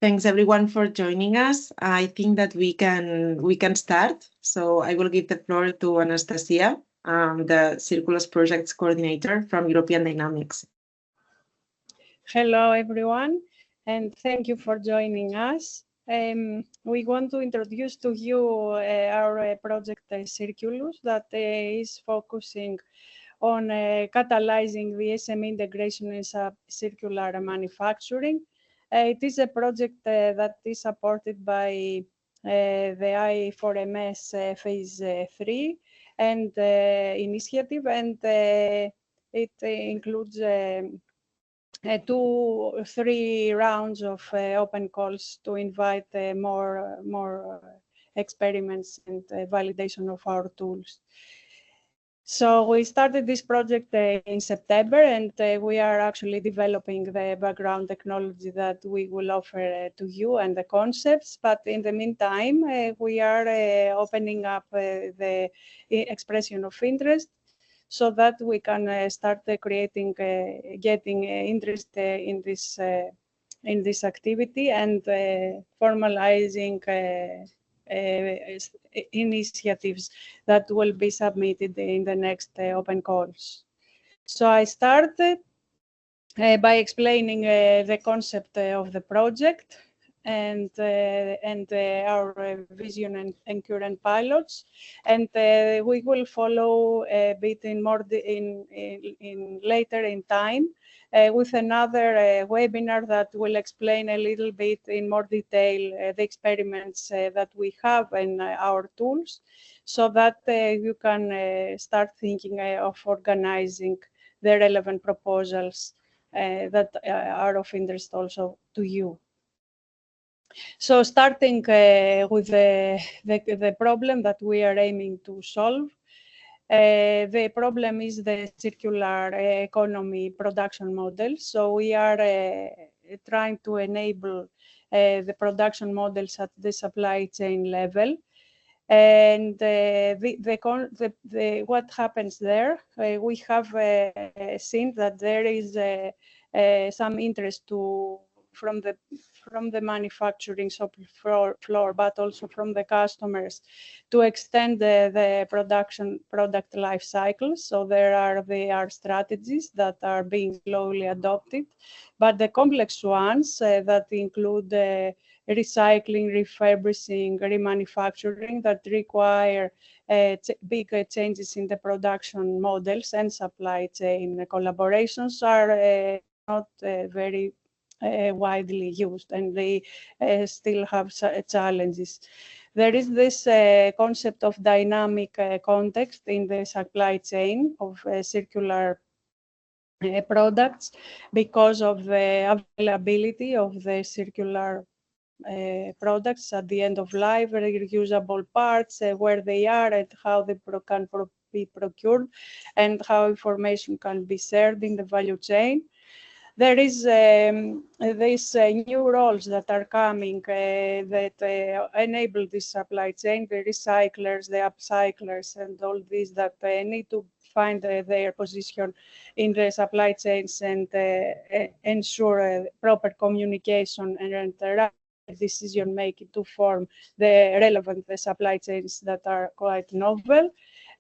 Thanks everyone for joining us. I think that we can start. So I will give the floor to Anastasia, the Circuloos Projects Coordinator from European Dynamics. Hello everyone, and thank you for joining us. We want to introduce to you our project Circuloos that is focusing on catalyzing the SME integration in circular manufacturing. It is a project that is supported by the I4MS Phase 3 and initiative, and it includes 2-3 rounds of open calls to invite more experiments and validation of our tools. So we started this project in September, and we are actually developing the background technology that we will offer to you and the concepts. But in the meantime, we are opening up the expression of interest so that we can start creating, getting interest in this activity and formalizing initiatives that will be submitted in the next open calls. So I started by explaining the concept of the project and our vision and current pilots, and we will follow a bit in more later in time with another webinar that will explain a little bit in more detail the experiments that we have in our tools, so that you can start thinking of organizing the relevant proposals that are of interest also to you. So starting with the problem that we are aiming to solve, the problem is the circular economy production model. So we are trying to enable the production models at the supply chain level. And what happens there, we have seen that there is some interest from the manufacturing shop floor, but also from the customers, to extend the product life cycles. So there are strategies that are being slowly adopted, but the complex ones that include recycling, refurbishing, remanufacturing, that require big changes in the production models and supply chain collaborations are not very widely used, and they still have challenges. There is this concept of dynamic context in the supply chain of circular products because of the availability of the circular products at the end of life, reusable parts, where they are and how they can be procured, and how information can be shared in the value chain. There is these new roles that are coming that enable this supply chain, the recyclers, the upcyclers, and all these that need to find their position in the supply chains and ensure proper communication and decision making to form the relevant supply chains that are quite novel.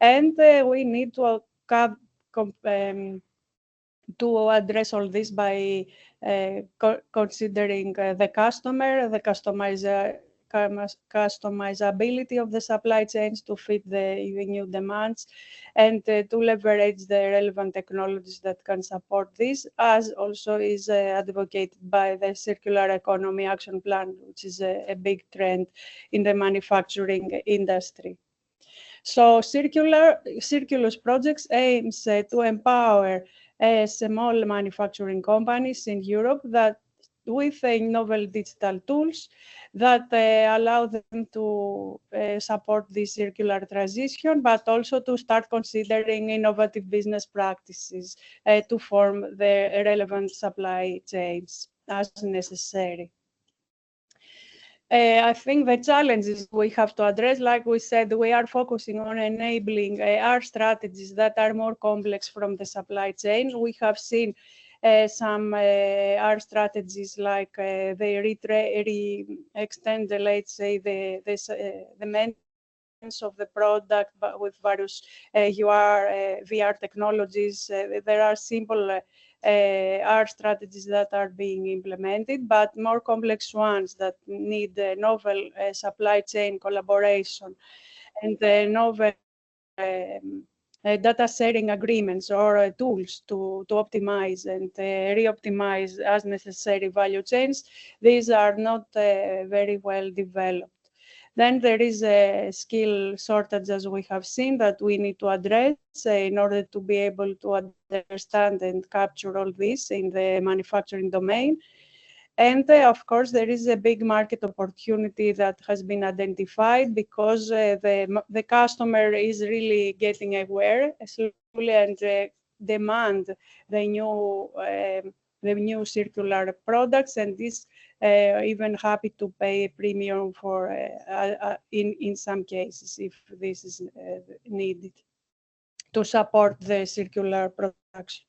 And we need to address all this by considering the customer, the customizability of the supply chains to fit the new demands, and to leverage the relevant technologies that can support this, as also is advocated by the Circular Economy Action Plan, which is a big trend in the manufacturing industry. So Circuloos projects aims to empower small manufacturing companies in Europe that with novel digital tools that allow them to support the circular transition, but also to start considering innovative business practices to form the relevant supply chains as necessary. I think the challenges we have to address, like we said, we are focusing on enabling our strategies that are more complex from the supply chain. We have seen some are strategies like they extend, let's say, the maintenance of the product, but with various VR technologies. There are simple art strategies that are being implemented, but more complex ones that need novel supply chain collaboration and novel data sharing agreements or tools to optimize and re-optimize as necessary value chains. These are not very well developed. Then there is a skill shortage, as we have seen, that we need to address in order to be able to understand and capture all this in the manufacturing domain. And of course, there is a big market opportunity that has been identified because the customer is really getting aware slowly and demand the new circular products, and is even happy to pay a premium for in some cases if this is needed to support the circular production.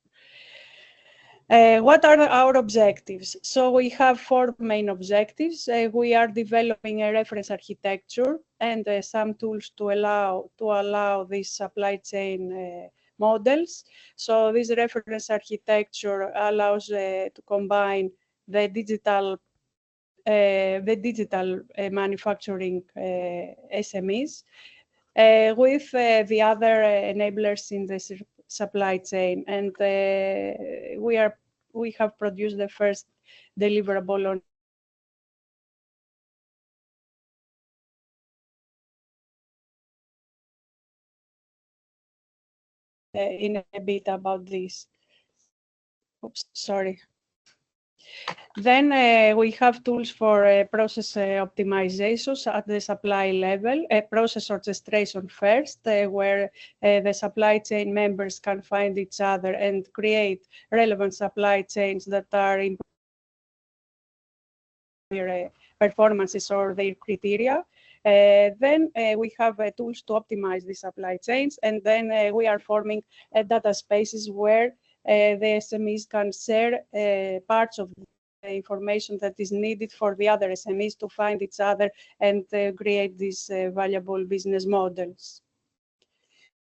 What are our objectives? So we have 4 main objectives. We are developing a reference architecture and some tools to allow these supply chain models. So this reference architecture allows to combine the digital manufacturing SMEs with the other enablers in the supply chain, and we have produced the first deliverable on in a bit about this. Oops, sorry. Then we have tools for process optimizations at the supply level, process orchestration first, where the supply chain members can find each other and create relevant supply chains that are in their performances or their criteria. Then we have tools to optimize the supply chains, and then we are forming data spaces where the SMEs can share parts of the information that is needed for the other SMEs to find each other and create these valuable business models.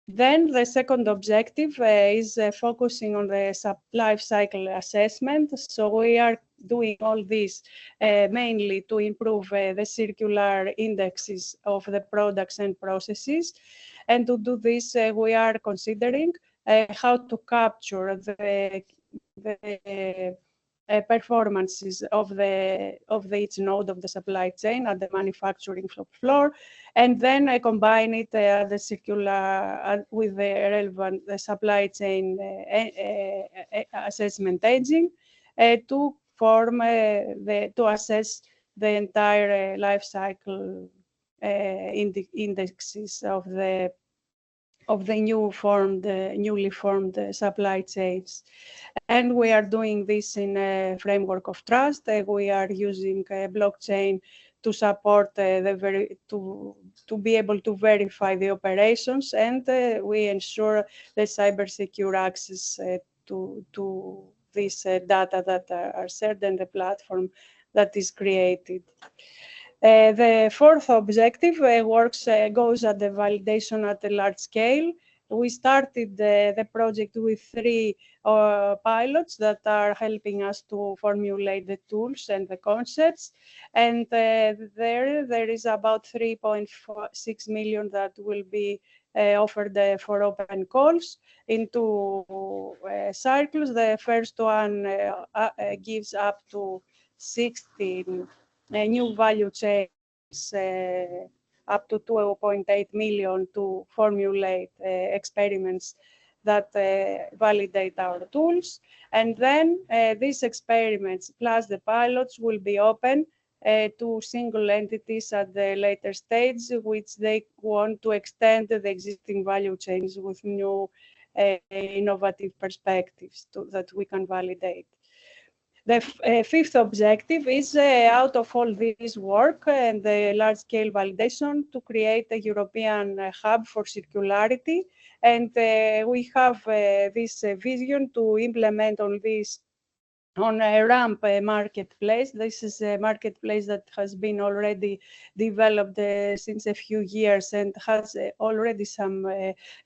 Then the second objective is focusing on the life cycle assessment. So we are doing all this mainly to improve the circular indexes of the products and processes. And to do this, we are considering how to capture the performances of each node of the supply chain at the manufacturing floor, and then combine it the circular with the relevant supply chain assessment engine to form to assess the entire life cycle indexes of the newly formed supply chains. And we are doing this in a framework of trust. We are using blockchain to support to be able to verify the operations, and we ensure the cybersecure access to this data that are shared in the platform that is created. The fourth objective goes at the validation at a large scale. We started the project with 3 pilots that are helping us to formulate the tools and the concepts. And there is about 3.6 million that will be offered for open calls into Circuloos. The first one gives up to 16 new value chains up to 2.8 million to formulate experiments that validate our tools. And then these experiments plus the pilots will be open to single entities at the later stage, which they want to extend the existing value chains with new innovative perspectives that we can validate. The fifth objective is, out of all this work and the large-scale validation, to create a European hub for circularity. And we have this vision to implement all these on a ramp marketplace. This is a marketplace that has been already developed since a few years and has already some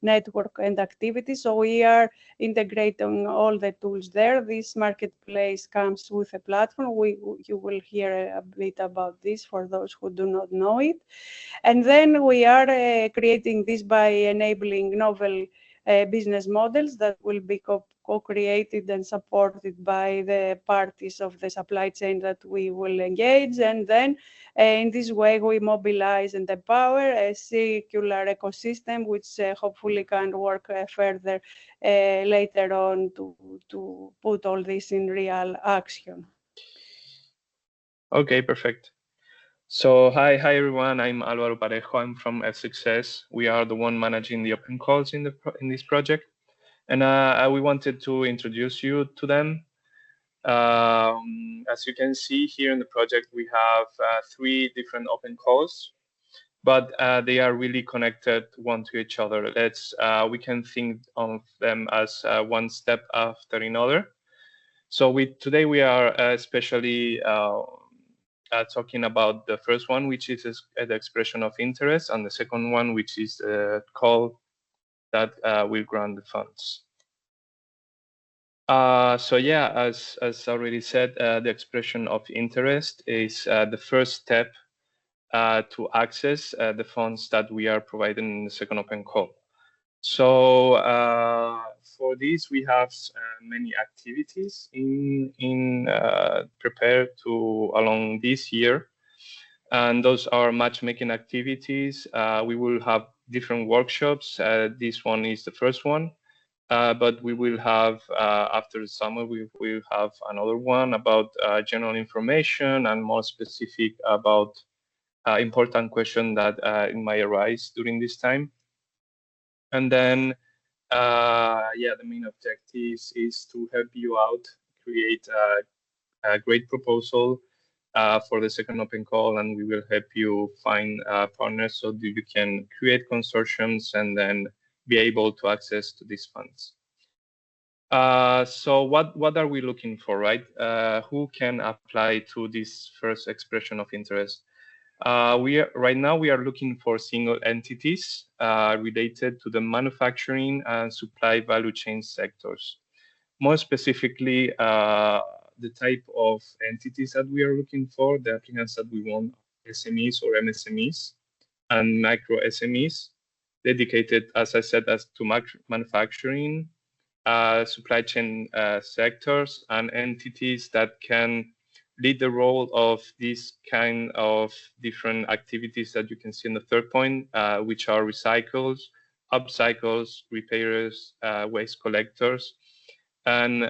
network and activities. So we are integrating all the tools there. This marketplace comes with a platform. You will hear a bit about this for those who do not know it. And then we are creating this by enabling novel business models that will be co-created and supported by the parties of the supply chain that we will engage. And then in this way, we mobilize and empower a circular ecosystem, which hopefully can work further later on to put all this in real action. Okay, perfect. So hi everyone. I'm Álvaro Parejo. I'm from F6S. We are the one managing the open calls in this project, and we wanted to introduce you to them. As you can see here in the project, we have 3 different open calls, but they are really connected one to each other. We can think of them as one step after another. So today we are especially talking about the first one, which is the expression of interest, and the second one, which is the call that will grant the funds. So yeah, as already said, the expression of interest is the first step to access the funds that we are providing in the second open call. So for this, we have many activities prepared along this year, and those are matchmaking activities. We will have different workshops. This one is the first one, but we will have after the summer we will have another one about general information and more specific about important questions that it might arise during this time. And then, yeah, the main objectives is to help you out, create a great proposal for the second open call, and we will help you find partners so that you can create consortiums and then be able to access to these funds. So what are we looking for, right? Who can apply to this first expression of interest? Right now we are looking for single entities related to the manufacturing and supply value chain sectors. More specifically, the type of entities that we are looking for, the applicants that we want, SMEs or MSMEs and micro SMEs, dedicated, as I said, as to manufacturing, supply chain sectors, and entities that can lead the role of these kind of different activities that you can see in the third point, which are recycles, upcycles, repairers, waste collectors, and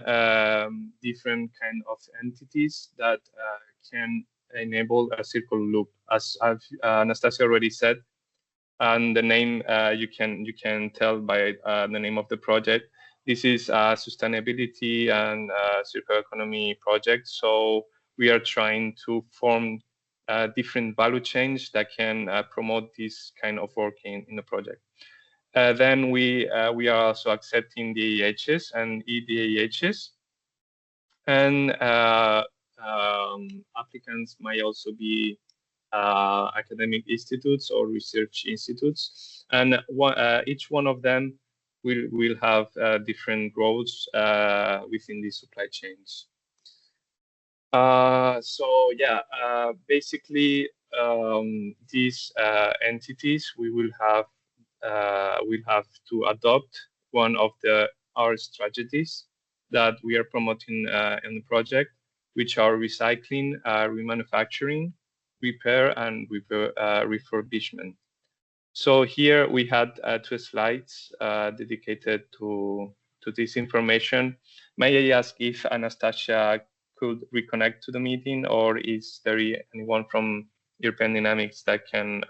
different kind of entities that can enable a circular loop. As Anastasia already said, and the name you can tell by the name of the project. This is a sustainability and circular economy project. So we are trying to form different value chains that can promote this kind of work in the project. Then we are also accepting the EHS and EDAHs, and applicants might also be academic institutes or research institutes, and each one of them will have different roles within the supply chains. So yeah, basically these entities will have to adopt one of our strategies that we are promoting in the project, which are recycling, remanufacturing, repair, and refurbishment. So here we had 2 slides dedicated to this information. May I ask if Anastasia could reconnect to the meeting, or is there anyone from European Dynamics that can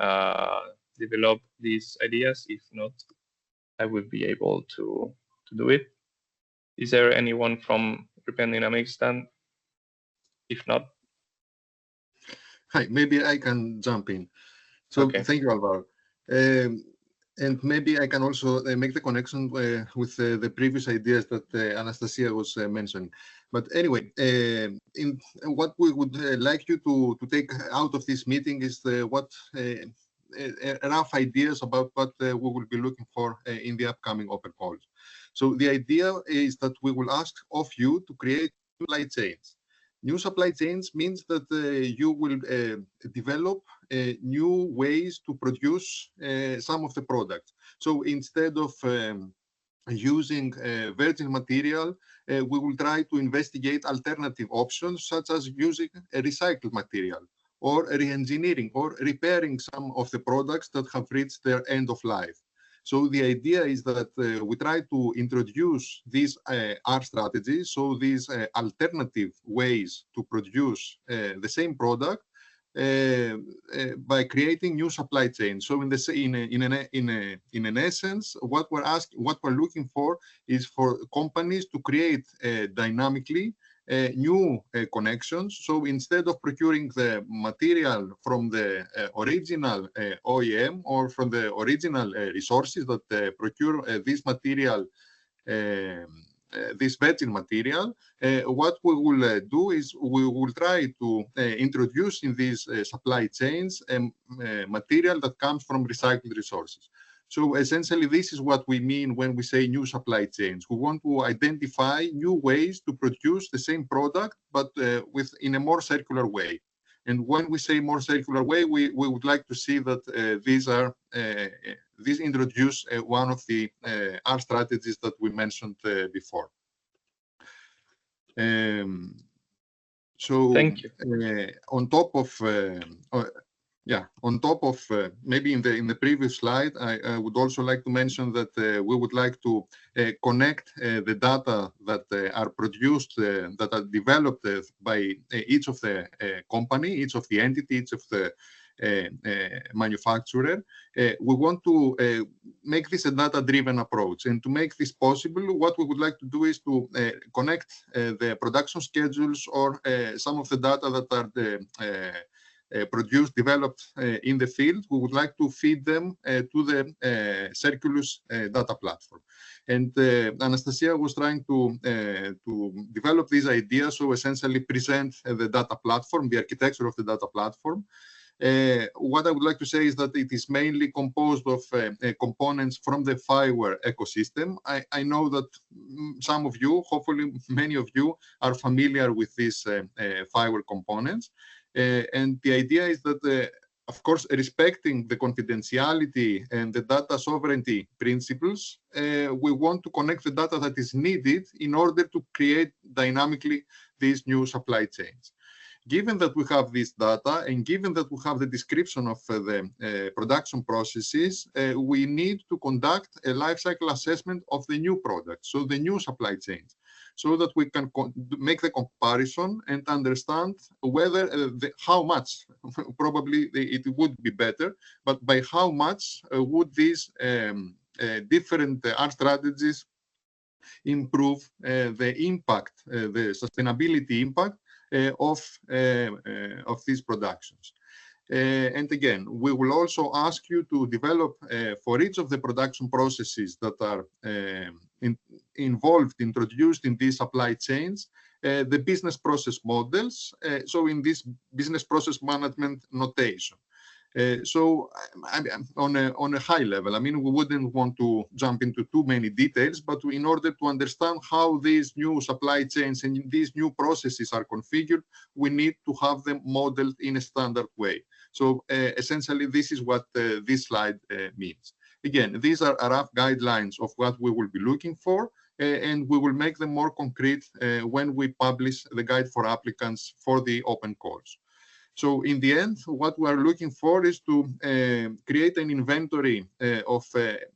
develop these ideas? If not, I would be able to do it. Is there anyone from European Dynamics then? If not, hi, maybe I can jump in. So okay. Thank you, Alvaro. And maybe I can also make the connection with the previous ideas that Anastasia was mentioning. But anyway, in what we would like you to take out of this meeting is what rough ideas about what we will be looking for in the upcoming open calls. So the idea is that we will ask of you to create supply chains. New supply chains means that you will develop new ways to produce some of the products. So instead of using virgin material, we will try to investigate alternative options, such as using a recycled material, or re-engineering, or repairing some of the products that have reached their end of life. So the idea is that we try to introduce these R strategies, so these alternative ways to produce the same product by creating new supply chains. So in an essence, what we're looking for is for companies to create dynamically new connections. So instead of procuring the material from the original OEM or from the original resources that procure this material, this virgin material, what we will do is we will try to introduce in these supply chains material that comes from recycled resources. So essentially, this is what we mean when we say new supply chains. We want to identify new ways to produce the same product, but in a more circular way. And when we say more circular way, we would like to see that these introduce one of the R strategies that we mentioned before. So thank you. On top of maybe in the previous slide, I would also like to mention that we would like to connect the data that are produced, that are developed by each of the company, each of the entity, each of the manufacturer. We want to make this a data-driven approach, and to make this possible, what we would like to do is to connect the production schedules or some of the data that are produced, developed in the field. We would like to feed them to the Circuloos data platform. And Anastasia was trying to develop these ideas, so essentially present the data platform, the architecture of the data platform. What I would like to say is that it is mainly composed of components from the Fireware ecosystem. I know that some of you, hopefully many of you, are familiar with these Fireware components. And the idea is that, of course, respecting the confidentiality and the data sovereignty principles, we want to connect the data that is needed in order to create dynamically these new supply chains. Given that we have this data, and given that we have the description of the production processes, we need to conduct a lifecycle assessment of the new product, so the new supply chains, so that we can make the comparison and understand whether, how much, probably it would be better, but by how much would these different R strategies improve the impact, the sustainability impact of these productions. And again, we will also ask you to develop for each of the production processes that are introduced in these supply chains, the business process models. So in this business process management notation. So on a high level, I mean, we wouldn't want to jump into too many details, but in order to understand how these new supply chains and these new processes are configured, we need to have them modeled in a standard way. So essentially, this is what this slide means. Again, these are rough guidelines of what we will be looking for, and we will make them more concrete when we publish the guide for applicants for the open calls. So in the end, what we are looking for is to create an inventory of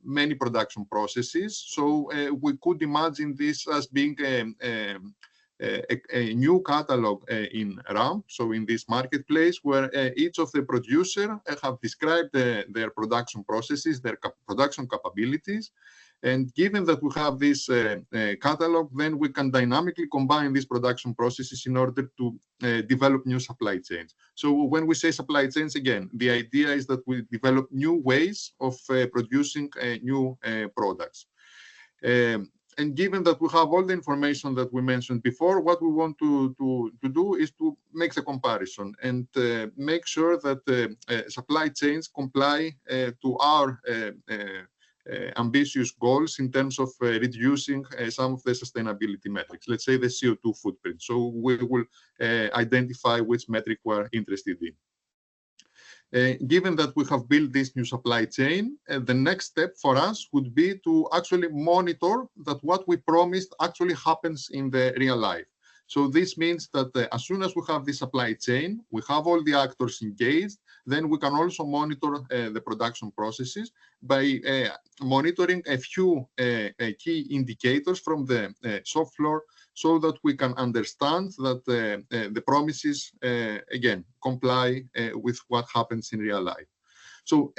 many production processes. So we could imagine this as being a new catalog in RAM, so in this marketplace, where each of the producers have described their production processes, their production capabilities. And given that we have this catalog, then we can dynamically combine these production processes in order to develop new supply chains. So when we say supply chains, again, the idea is that we develop new ways of producing new products. And given that we have all the information that we mentioned before, what we want to do is to make the comparison and make sure that supply chains comply to our ambitious goals in terms of reducing some of the sustainability metrics, let's say the CO2 footprint. So we will identify which metric we're interested in. Given that we have built this new supply chain, the next step for us would be to actually monitor that what we promised actually happens in the real life. So this means that as soon as we have the supply chain, we have all the actors engaged, then we can also monitor the production processes by monitoring a few key indicators from the shop floor, so that we can understand that the promises, again, comply with what happens in real life. So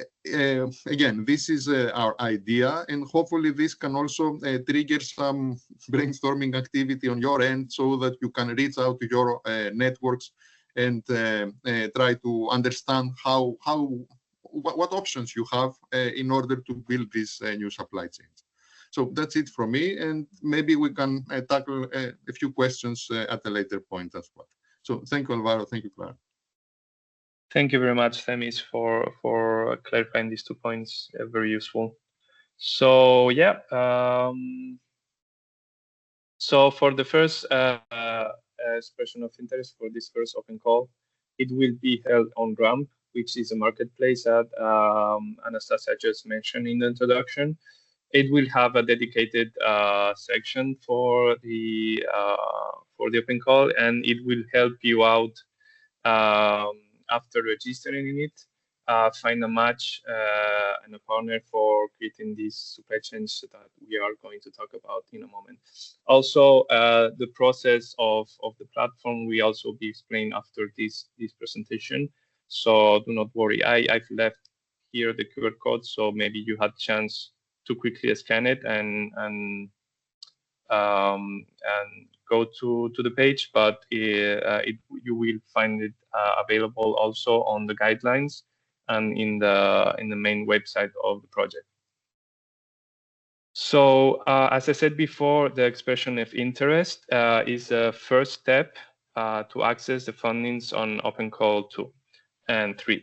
again, this is our idea, and hopefully this can also trigger some brainstorming activity on your end, so that you can reach out to your networks and try to understand what options you have in order to build these new supply chains. So that's it from me, and maybe we can tackle a few questions at a later point as well. So thank you, Alvaro. Thank you, Clara. Thank you very much, Themis, for clarifying these 2 points. Very useful. So yeah, so for the first expression of interest for this first open call, it will be held on Ramp, which is a marketplace that Anastasia just mentioned in the introduction. It will have a dedicated section for the open call, and it will help you out after registering in it, find a match and a partner for creating these supply chains that we are going to talk about in a moment. Also, the process of the platform will also be explained after this presentation. So do not worry. I've left here the QR code, so maybe you had chance to quickly scan it and go to the page, but you will find it available also on the guidelines and in the main website of the project. So as I said before, the expression of interest is a first step to access the fundings on Open Call 2 and 3.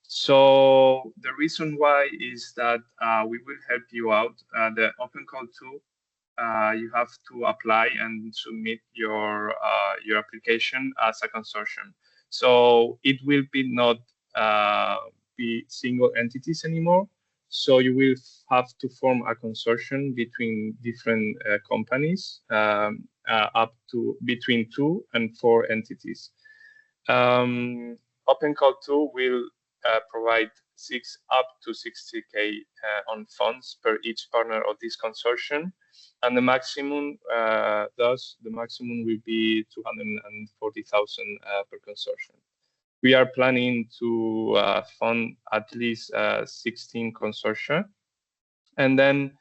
So the reason why is that we will help you out. The Open Call 2, you have to apply and submit your application as a consortium. So it will be not be single entities anymore. So you will have to form a consortium between different companies, up to between 2 and 4 entities. Open Call 2 will provide up to 60K on funds per each partner of this consortium, and the maximum will be 240,000 per consortium. We are planning to fund at least 16 consortia, and then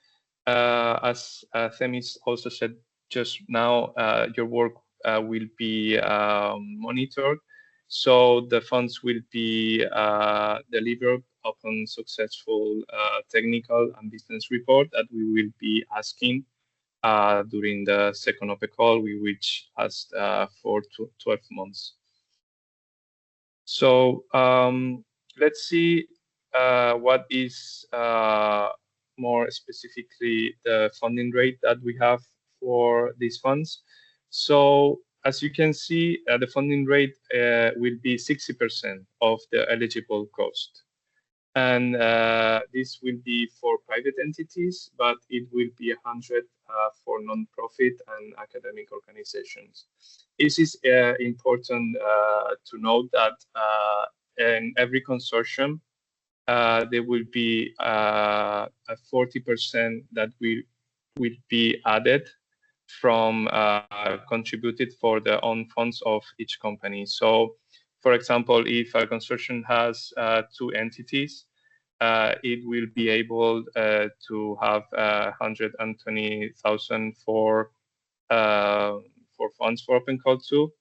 as Themis also said just now, your work will be monitored. So the funds will be delivered upon successful technical and business report that we will be asking during the second open call, which asked for 12 months. So let's see what is more specifically the funding rate that we have for these funds. So as you can see, the funding rate will be 60% of the eligible cost. And this will be for private entities, but it will be 100 for non-profit and academic organizations. This is important to note that in every consortium, there will be a 40% that will be added from contributed for the own funds of each company. So, for example, if a consortium has 2 entities, it will be able to have 120,000 for funds for OpenCall 2,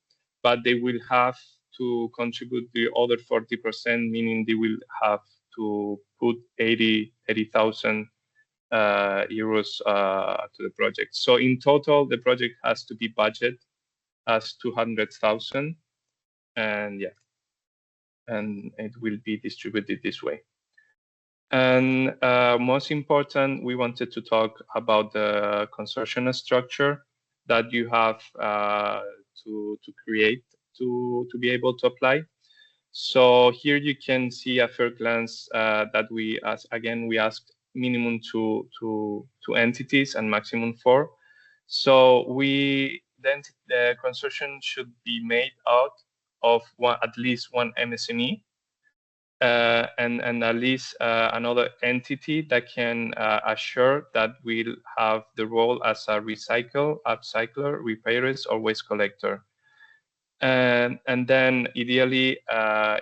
but they will have to contribute the other 40%, meaning they will have to put 80,000 euros to the project. So in total, the project has to be budgeted as 200,000, and yeah, and it will be distributed this way. And most important, we wanted to talk about the consortium structure that you have to create to be able to apply. So here you can see at first glance that we asked minimum two entities and maximum 4. So the consortium should be made out of at least one MSME and at least another entity that can assure that we'll have the role as a upcycler, repairers, or waste collector. And then ideally,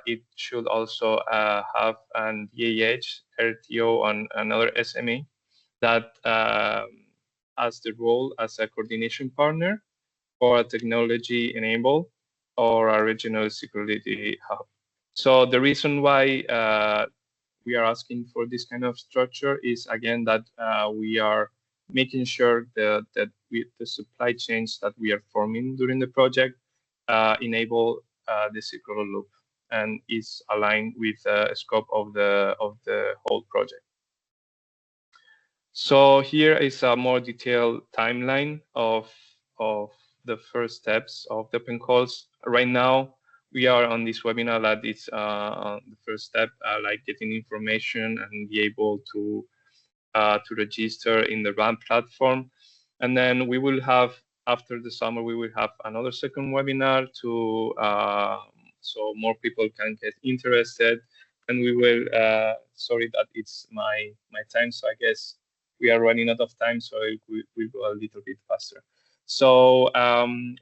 it should also have an DAH, RTO, and another SME that has the role as a coordination partner or a technology enable or a regional security hub. So the reason why we are asking for this kind of structure is, again, that we are making sure that the supply chains that we are forming during the project enable the circular loop and is aligned with the scope of the whole project. So here is a more detailed timeline of the first steps of the open calls. Right now, we are on this webinar that is the first step, like getting information and be able to register in the RAMP platform. And then we will have, after the summer, we will have another second webinar to so more people can get interested. And we will, sorry that it's my time, so I guess we are running out of time, so we'll go a little bit faster. So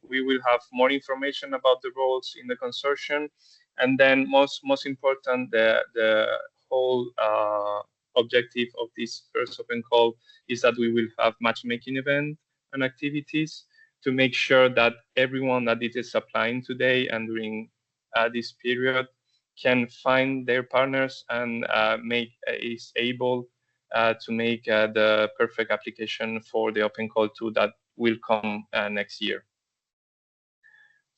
we will have more information about the roles in the consortium, and then most important, the whole objective of this first open call is that we will have matchmaking event and activities to make sure that everyone that is applying today and during this period can find their partners and is able to make the perfect application for the open call 2 that will come next year.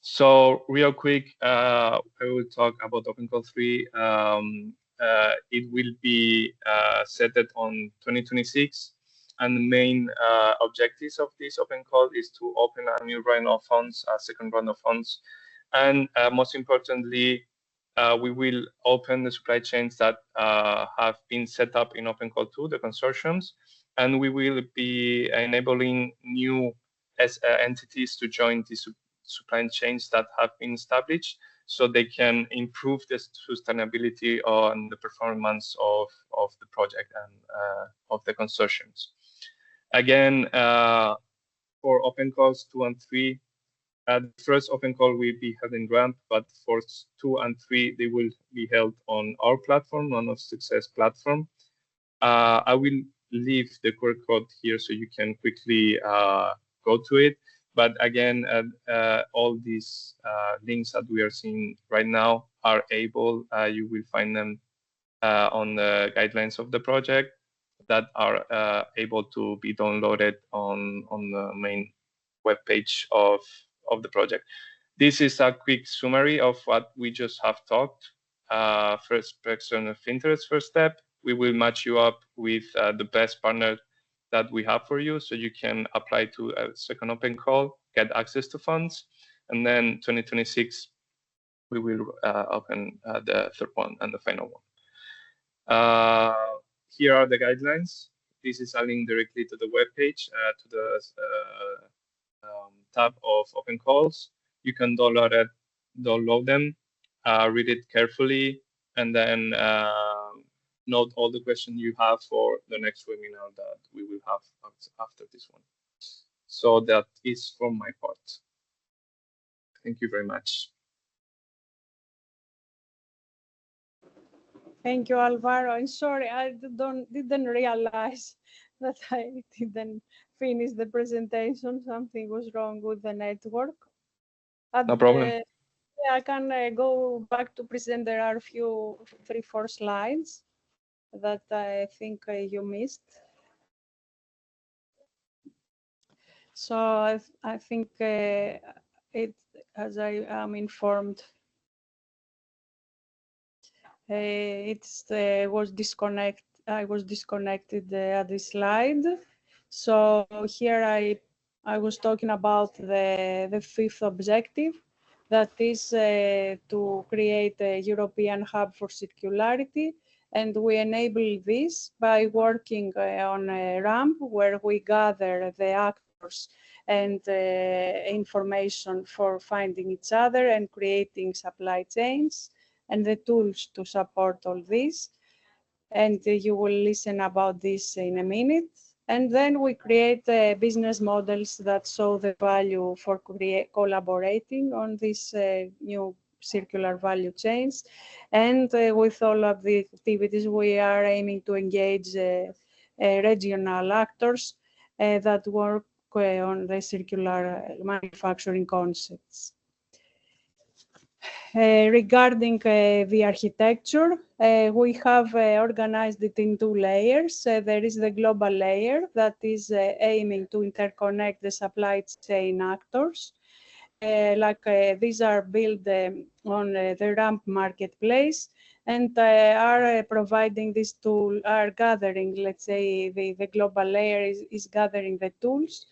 So real quick, I will talk about open call 3. It will be set on 2026, and the main objectives of this open call is to open a new round of funds, a second round of funds, and most importantly, we will open the supply chains that have been set up in open call 2, the consortiums, and we will be enabling new entities to join these supply chains that have been established, so they can improve the sustainability and the performance of the project and of the consortiums. Again, for open calls 2 and 3, the first open call will be held in RAMP, but for 2 and 3, they will be held on our platform, on our Success platform. I will leave the QR code here so you can quickly go to it. But again, all these links that we are seeing right now are able, you will find them on the guidelines of the project that are able to be downloaded on the main webpage of the project. This is a quick summary of what we just have talked. First person of interest, first step, we will match you up with the best partner that we have for you, so you can apply to a second open call, get access to funds, and then 2026 we will open the third one and the final one. Here are the guidelines. This is a link directly to the webpage, to the tab of open calls. You can download them, read it carefully, and then note all the questions you have for the next webinar that we will have after this one. So that is from my part. Thank you very much. Thank you, Alvaro. I'm sorry, I didn't realize that I didn't finish the presentation. Something was wrong with the network. No problem. Yeah, I can go back to present. There are a few, 3-4 slides that I think you missed. So I think it, as I am informed, was disconnect. I was disconnected at this slide. So here I was talking about the fifth objective, that is to create a European hub for circularity. And we enable this by working on a ramp where we gather the actors and information for finding each other and creating supply chains and the tools to support all this. And you will listen about this in a minute. And then we create business models that show the value for collaborating on these new circular value chains. And with all of the activities, we are aiming to engage regional actors that work on the circular manufacturing concepts. Regarding the architecture, we have organized it in 2 layers. There is the global layer that is aiming to interconnect the supply chain actors. These are built on the RAMP marketplace and are providing this tool, are gathering, let's say, the global layer is gathering the tools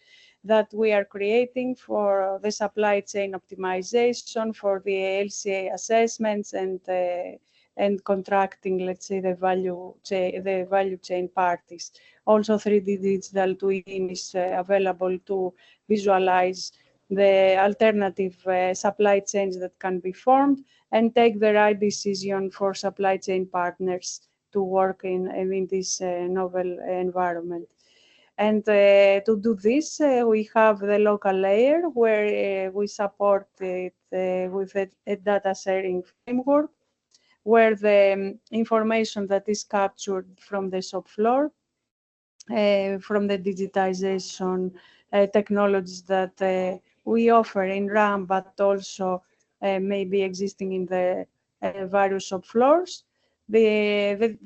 that we are creating for the supply chain optimization, for the LCA assessments and contracting, let's say, the value chain parties. Also, 3D digital twin is available to visualize the alternative supply chains that can be formed and take the right decision for supply chain partners to work in this novel environment. And to do this, we have the local layer where we support it with a data sharing framework, where the information that is captured from the shop floor, from the digitization technologies that we offer in RAM, but also maybe existing in the various shop floors. The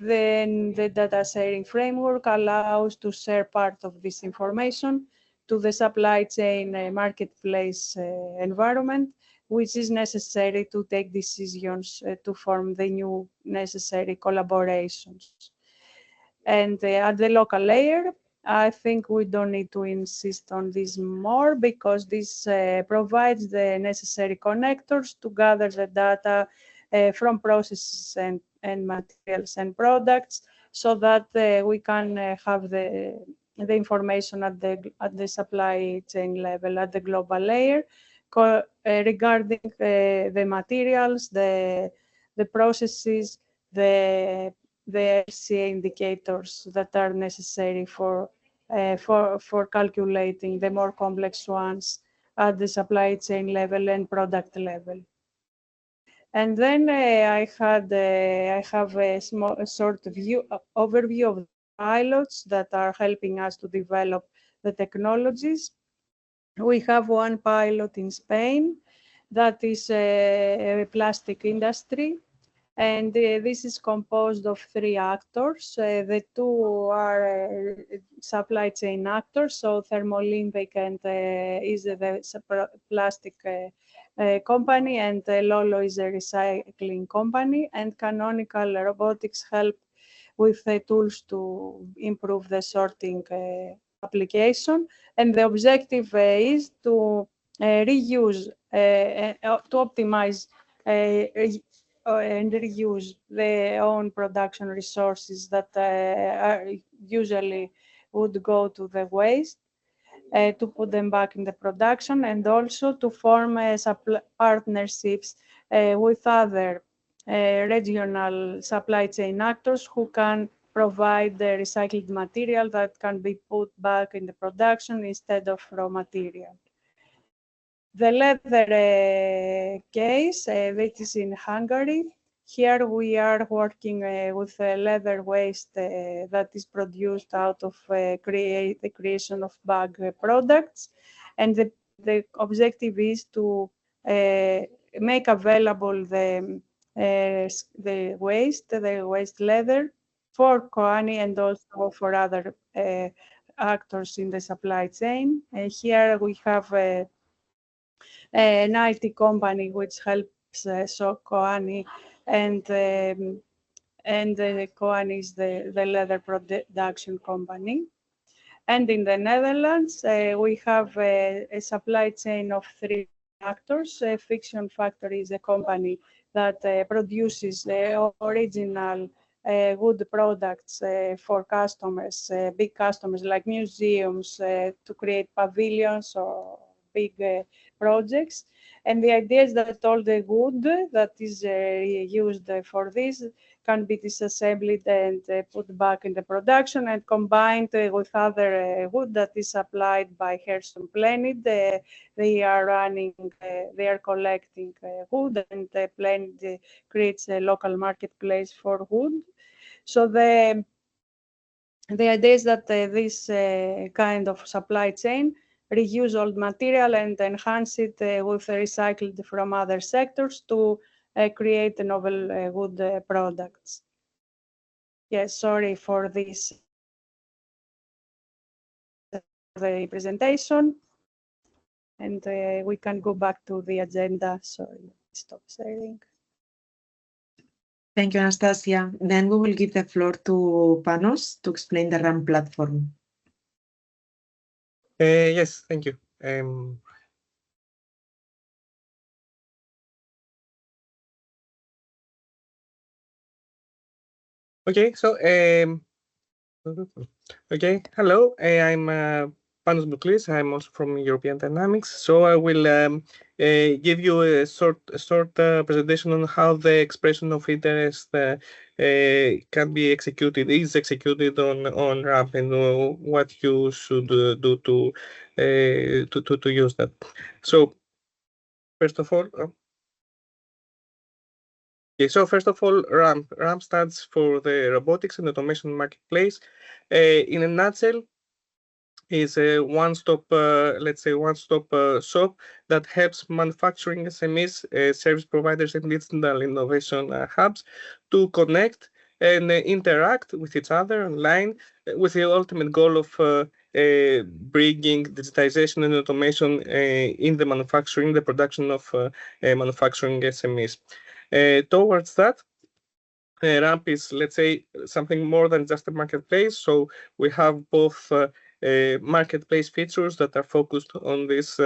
data sharing framework allows to share part of this information to the supply chain marketplace environment, which is necessary to take decisions to form the new necessary collaborations. And at the local layer, I think we don't need to insist on this more because this provides the necessary connectors to gather the data from processes and materials and products so that we can have the information at the supply chain level, at the global layer, regarding the materials, the processes, the LCA indicators that are necessary for calculating the more complex ones at the supply chain level and product level. And then I have a short overview of the pilots that are helping us to develop the technologies. We have one pilot in Spain that is a plastic industry. And this is composed of 3 actors. The 2 are supply chain actors, so Thermolympic and is the plastic company, and Lolo is a recycling company, and Canonical Robotics help with the tools to improve the sorting application. And the objective is to reuse, to optimize and reuse their own production resources that usually would go to the waste, to put them back in the production, and also to form partnerships with other regional supply chain actors who can provide the recycled material that can be put back in the production instead of raw material. The leather case, which is in Hungary, Here we are working with leather waste that is produced out of the creation of bag products, and the objective is to make available the waste leather for Koani and also for other actors in the supply chain. Here we have an IT company which helps Koani, and Koani is the leather production company. And in the Netherlands, we have a supply chain of 3 actors. Fiction Factory is a company that produces original wood products for customers, big customers like museums, to create pavilions or big projects. And the idea is that all the wood that is used for this can be disassembled and put back in the production and combined with other wood that is supplied by Hearthstone Planet. They are running, they are collecting wood, and Planet creates a local marketplace for wood. So the idea is that this kind of supply chain reuse old material and enhance it with recycled from other sectors to create novel wood products. Yes, sorry for this the presentation, and we can go back to the agenda. Sorry, stop sharing. Thank you, Anastasia. Then we will give the floor to Panos to explain the RAM platform. Yes, thank you. Okay, so okay, hello. I'm Panos Bouklis. I'm also from European Dynamics. So I will give you a short presentation on how the expression of interest can be executed, is executed on RAMP, and what you should do to use that. So first of all. Okay, so first of all, RAMP. RAMP stands for the Robotics and Automation Marketplace. In a nutshell, is a one-stop, let's say, one-stop shop that helps manufacturing SMEs, service providers, and digital innovation hubs to connect and interact with each other online with the ultimate goal of bringing digitization and automation in the manufacturing, the production of manufacturing SMEs. Towards that, RAMP is, let's say, something more than just a marketplace. So we have both marketplace features that are focused on this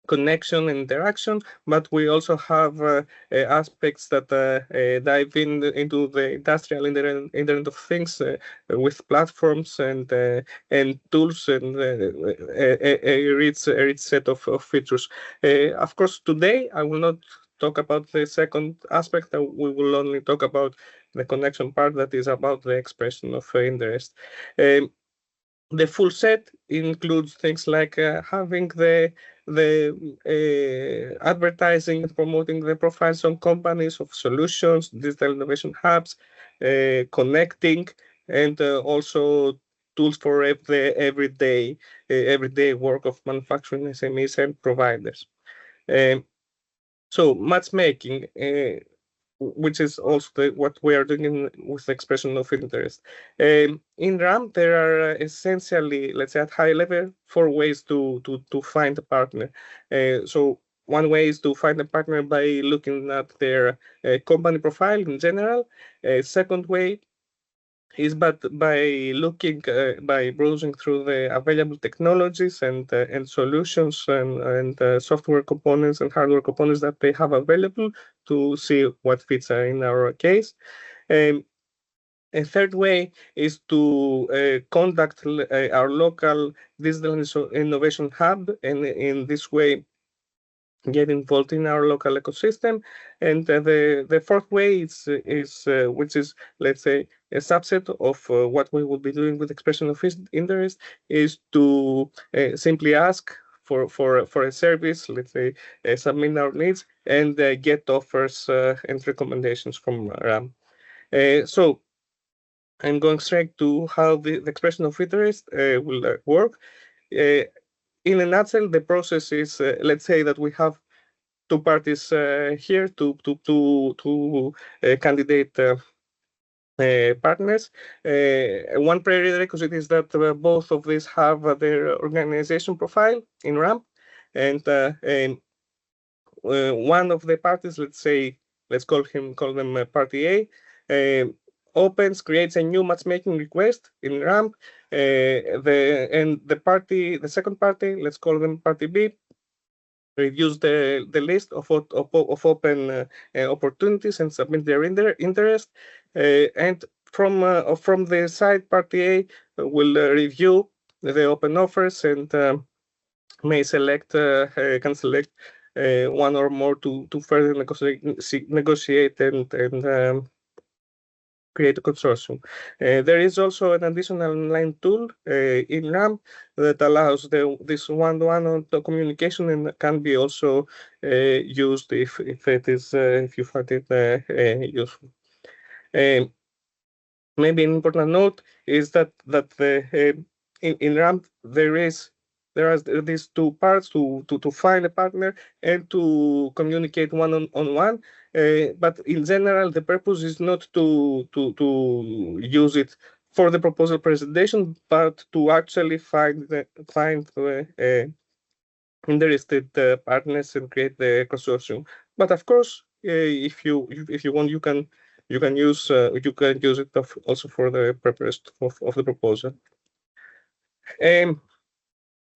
connection and interaction, but we also have aspects that dive into the industrial Internet of Things with platforms and tools and a rich set of features. Of course, today I will not talk about the second aspect. We will only talk about the connection part, that is about the expression of interest. The full set includes things like having the advertising and promoting the profiles on companies, of solutions, digital innovation hubs, connecting, and also tools for the everyday work of manufacturing SMEs and providers. So matchmaking, which is also what we are doing with the expression of interest. In RAM, there are essentially, let's say at high level, 4 ways to find a partner. So one way is to find a partner by looking at their company profile in general. Second way is by looking, by browsing through the available technologies and solutions and software components and hardware components that they have available to see what fits in our case. A third way is to contact our local digital innovation hub, and in this way get involved in our local ecosystem. And the fourth way is which is, let's say, a subset of what we will be doing with expression of interest, is to simply ask for a service, let's say, submit our needs and get offers and recommendations from RAM. So I'm going straight to how the expression of interest will work. In a nutshell, the process is, let's say that we have two parties here, two candidate partners. One prerequisite is that both of these have their organization profile in RAMP, and one of the parties, let's call them party A, opens, creates a new matchmaking request in RAMP. The second party, let's call them party B, reviews the list of open opportunities and submit their interest. And from the side, party A will review the open offers and can select one or more to further negotiate and create a consortium. There is also an additional online tool in RAM that allows this one-to-one communication and can be also used if you find it useful. Maybe an important note is that in RAM there are these two parts to find a partner and to communicate one-on-one. But in general, the purpose is not to use it for the proposal presentation, but to actually find interested partners and create the consortium. But of course, if you want, you can use it also for the purpose of the proposal.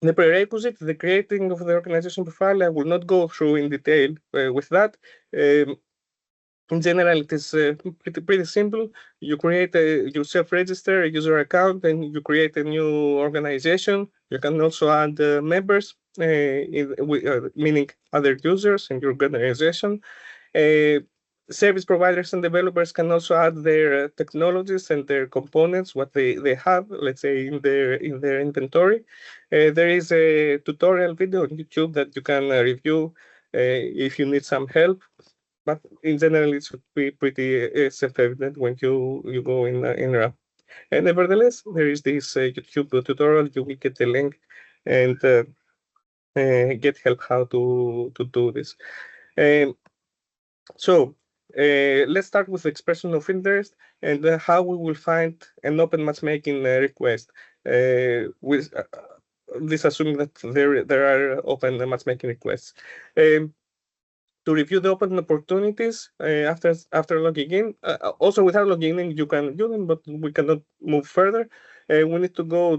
The prerequisite, the creating of the organization profile, I will not go through in detail with that. In general, it is pretty simple. You create you self-register a user account and you create a new organization. You can also add members, meaning other users in your organization. Service providers and developers can also add their technologies and their components, what they have, let's say, in their inventory. There is a tutorial video on YouTube that you can review if you need some help. But in general, it should be pretty self-evident when you go in RAM. And nevertheless, there is this YouTube tutorial. You will get the link and get help how to do this. So let's start with the expression of interest and how we will find an open matchmaking request. With this assuming that there are open matchmaking requests. To review the open opportunities after logging in. Also, without logging in, you can view them, but we cannot move further. We need to go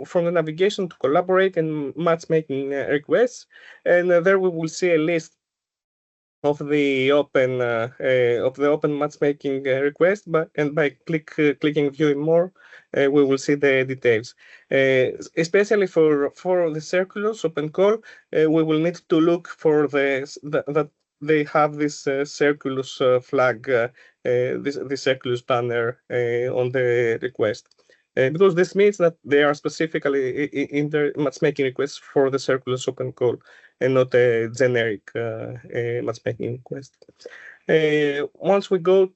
from the navigation to collaborate and matchmaking requests, and there we will see a list of the open matchmaking request. And by clicking view more, we will see the details. Especially for the Circuloos open call, we will need to look for that they have this Circuloos flag, this Circuloos banner on the request. Because this means that they are specifically in their matchmaking requests for the Circuloos open call and not a generic matchmaking request. Once we go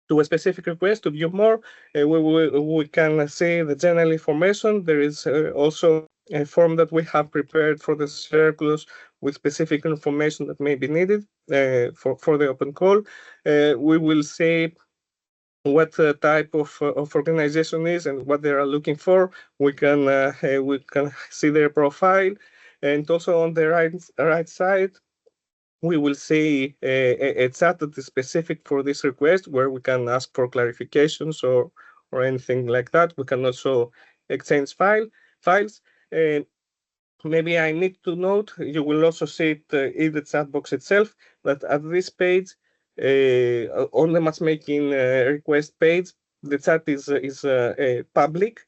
to a specific request to view more, we can see the general information. There is also a form that we have prepared for the Circuloos with specific information that may be needed for the open call. We will see what type of organization is and what they are looking for. We can see their profile, and also on the right side, we will see a chat that is specific for this request, where we can ask for clarifications or anything like that. We can also exchange files. Maybe I need to note, you will also see it in the chat box itself, that at this page, on the matchmaking request page, the chat is public.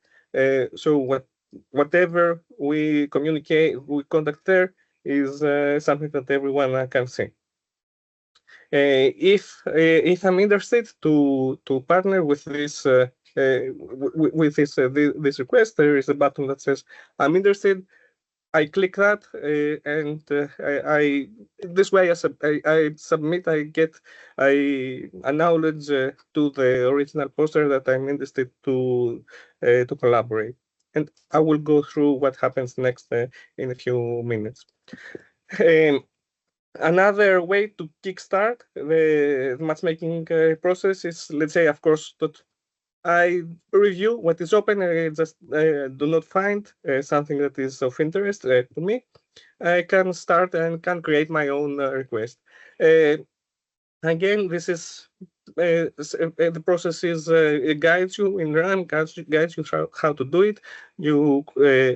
So whatever we contact there is something that everyone can see. If I'm interested to partner with this this request, there is a button that says I'm interested. I click that, and I this way I submit. I acknowledge to the original poster that I'm interested to collaborate, and I will go through what happens next in a few minutes. Another way to kickstart the matchmaking process is, let's say, of course, that I review what is open and I just do not find something that is of interest to me. I can start and can create my own request. Again, this is the process is it guides you in RAM, guides you how to do it. You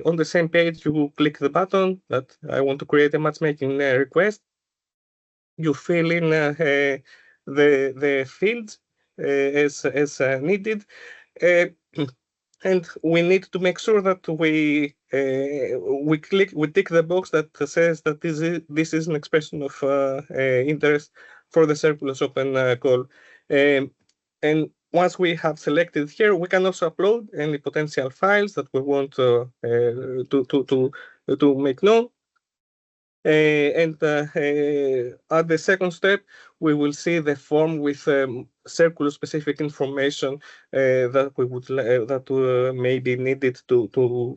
on the same page, you click the button that I want to create a matchmaking request. You fill in the fields as needed. And we need to make sure that we tick the box that says that this is an expression of interest for the Circuloos open call. And once we have selected here, we can also upload any potential files that we want to make known. And at the second step, we will see the form with Circuloos specific information that we would that may be needed to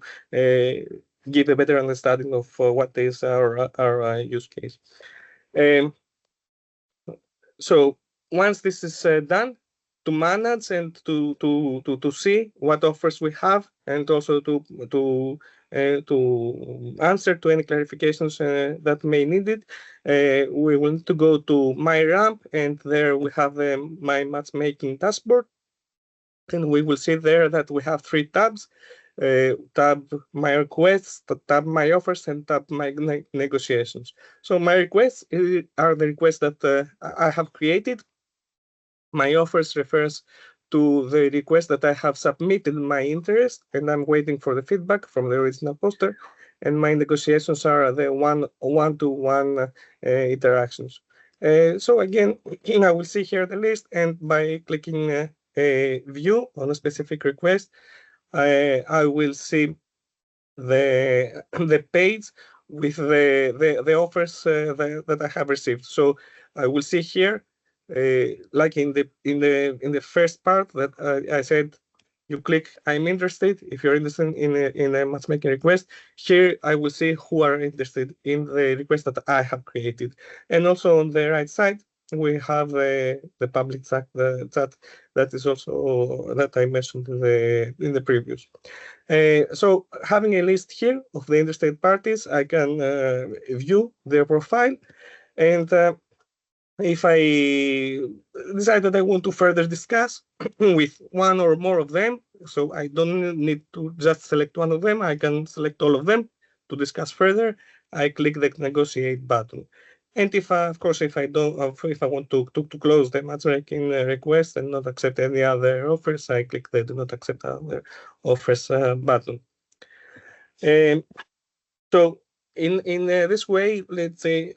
give a better understanding of what is our use case. So once this is done, to manage and to see what offers we have, and also to answer to any clarifications that may need it, we will need to go to my ramp, and there we have my matchmaking dashboard, and we will see there that we have 3 tabs. Tab my requests, tab my offers, and tab my negotiations. So my requests are the requests that I have created. My offers refers to the request that I have submitted my interest, and I'm waiting for the feedback from the original poster. And my negotiations are the one-to-one interactions. So again, I will see here the list, and by clicking view on a specific request, I will see the page with the offers that I have received. So I will see here, like in the first part that I said, you click I'm interested. If you're interested in a matchmaking request, here I will see who are interested in the request that I have created. And also on the right side, we have the public chat that is also that I mentioned in the previous. So having a list here of the interested parties, I can view their profile, and if I decide that I want to further discuss with one or more of them, so I don't need to just select one of them, I can select all of them to discuss further. I click the negotiate button. And if, of course, if I want to close the matchmaking request and not accept any other offers, I click the do not accept other offers button. So in this way, let's say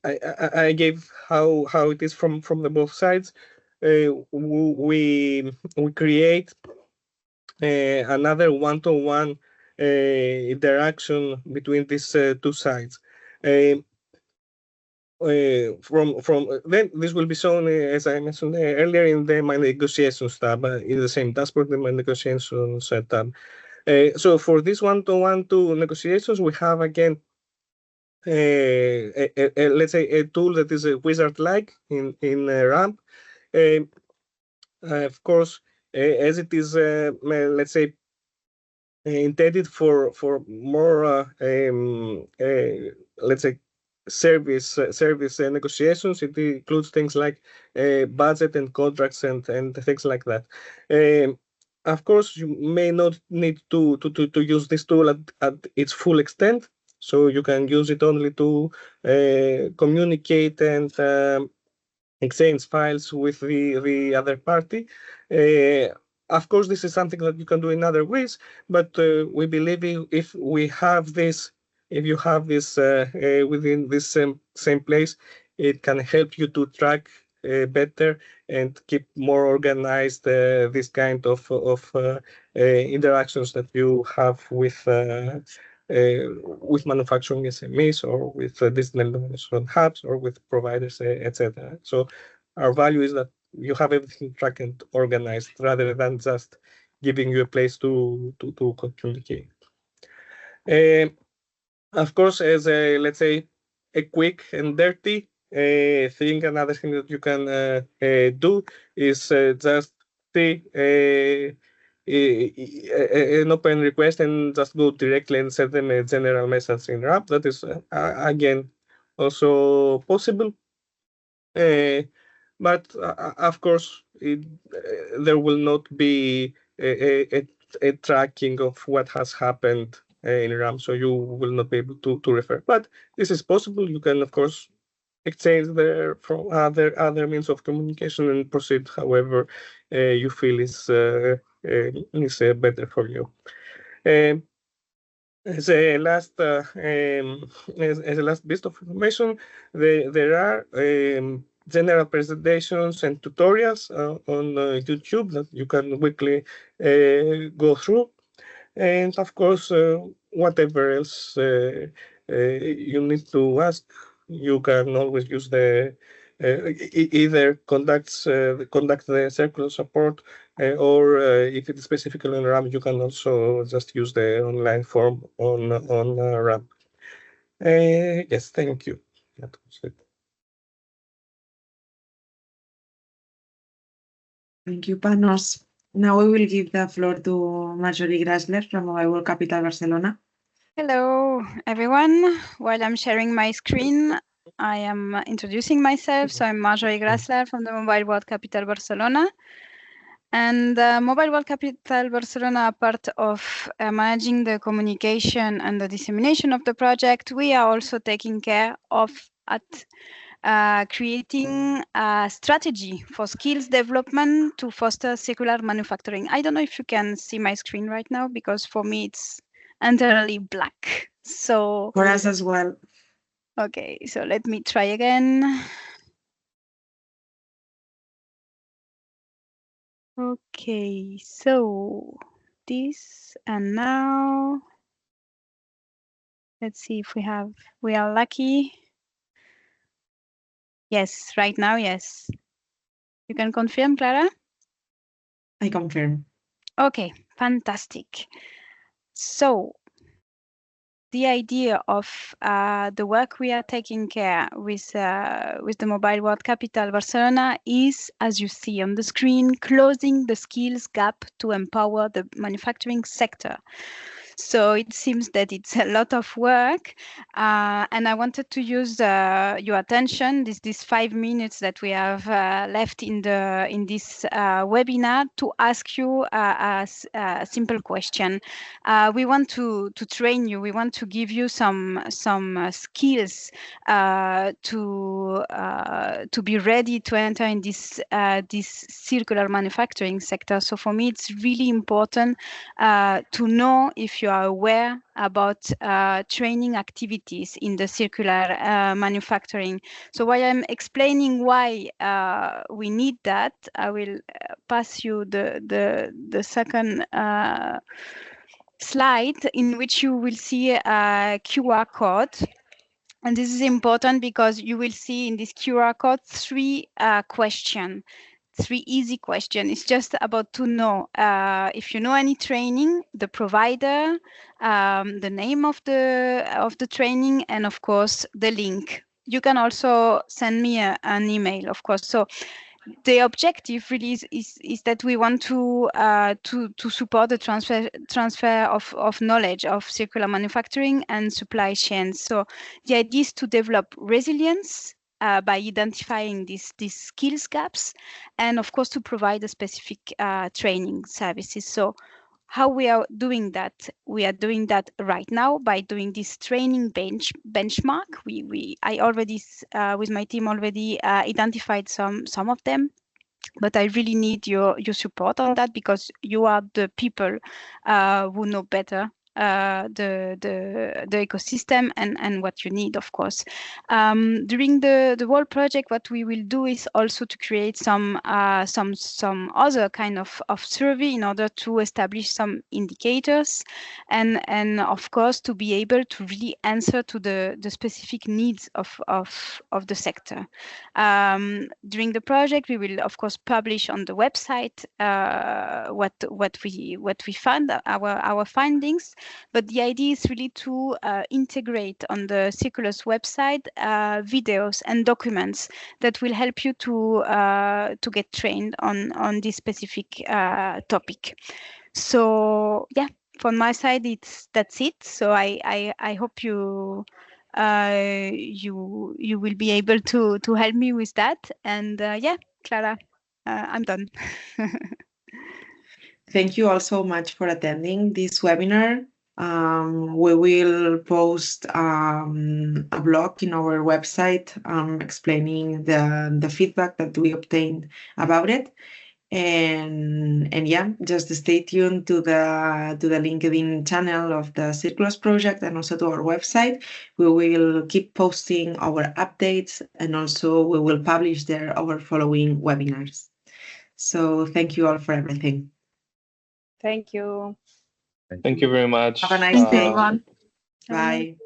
I gave how it is from the both sides. We create another one-to-one interaction between these 2 sides. Then this will be shown as I mentioned earlier in the my negotiations tab in the same dashboard in my negotiations tab. So for this one-to-one negotiations, we have again let's say a tool that is a wizard-like in ramp. Of course, as it is let's say intended for more let's say service negotiations. It includes things like budget and contracts and things like that. Of course, you may not need to use this tool at its full extent, so you can use it only to communicate and exchange files with the other party. Of course, this is something that you can do in other ways, but we believe if you have this within this same place, it can help you to track better and keep more organized this kind of interactions that you have with with manufacturing SMEs or with destination hubs or with providers, etc. So our value is that you have everything tracked and organized rather than just giving you a place to communicate. Of course, as a, let's say, a quick and dirty thing, another thing that you can do is just see an open request and just go directly and send them a general message in RAP. That is, again, also possible. But of course, there will not be a tracking of what has happened in RAM, so you will not be able to refer. But this is possible. You can, of course, exchange there from other means of communication and proceed however you feel is better for you. As a last bit of information, there are general presentations and tutorials on YouTube that you can weekly go through, and of course, whatever else you need to ask, you can always use the either conduct the circular support, or if it's specifically on RAM, you can also just use the online form on RAM. Yes, thank you. That was it. Thank you, Panos. Now we will give the floor to Marjorie Grassler from Mobile World Capital Barcelona. Hello, everyone. While I'm sharing my screen, I am introducing myself. So I'm Marjorie Grassler from the Mobile World Capital Barcelona. And Mobile World Capital Barcelona are part of managing the communication and the dissemination of the project. We are also taking care of creating a strategy for skills development to foster circular manufacturing. I don't know if you can see my screen right now, because for me it's entirely black. So for us as well. Okay, so let me try again. Okay, so this, and now let's see if we are lucky. Yes, right now, yes. You can confirm, Clara? I confirm. Okay, fantastic. So the idea of the work we are taking care with the Mobile World Capital Barcelona is, as you see on the screen, closing the skills gap to empower the manufacturing sector. So it seems that it's a lot of work, and I wanted to use your attention, these 5 minutes that we have left in this webinar, to ask you a simple question. We want to train you. We want to give you some skills to be ready to enter in this circular manufacturing sector. So for me, it's really important to know if you are aware about training activities in the circular manufacturing. So while I'm explaining why we need that, I will pass you the second slide, in which you will see a QR code. And this is important because you will see in this QR code 3 questions. 3 easy questions. It's just about to know if you know any training, the provider, the name of the training, and of course the link. You can also send me an email, of course. So the objective really is that we want to support the transfer of knowledge of circular manufacturing and supply chains. So the idea is to develop resilience by identifying these skills gaps, and of course to provide a specific training services. So how we are doing that? We are doing that right now by doing this training benchmark. I already with my team already identified some of them, but I really need your support on that, because you are the people who know better the ecosystem and what you need, of course. During the whole project, what we will do is also to create some other kind of survey in order to establish some indicators and of course to be able to really answer to the specific needs of the sector. During the project, we will of course publish on the website what we found, our findings, but the idea is really to integrate on the Circuloos website videos and documents that will help you to get trained on this specific topic. So yeah, from my side, that's it. So I hope you will be able to help me with that. And yeah, Clara, I'm done. Thank you all so much for attending this webinar. We will post a blog in our website explaining the feedback that we obtained about it. And yeah, just stay tuned to the LinkedIn channel of the Circuloos project and also to our website. We will keep posting our updates, and also we will publish there our following webinars. So thank you all for everything. Thank you. Thank you very much. Have a nice day. Everyone. Bye.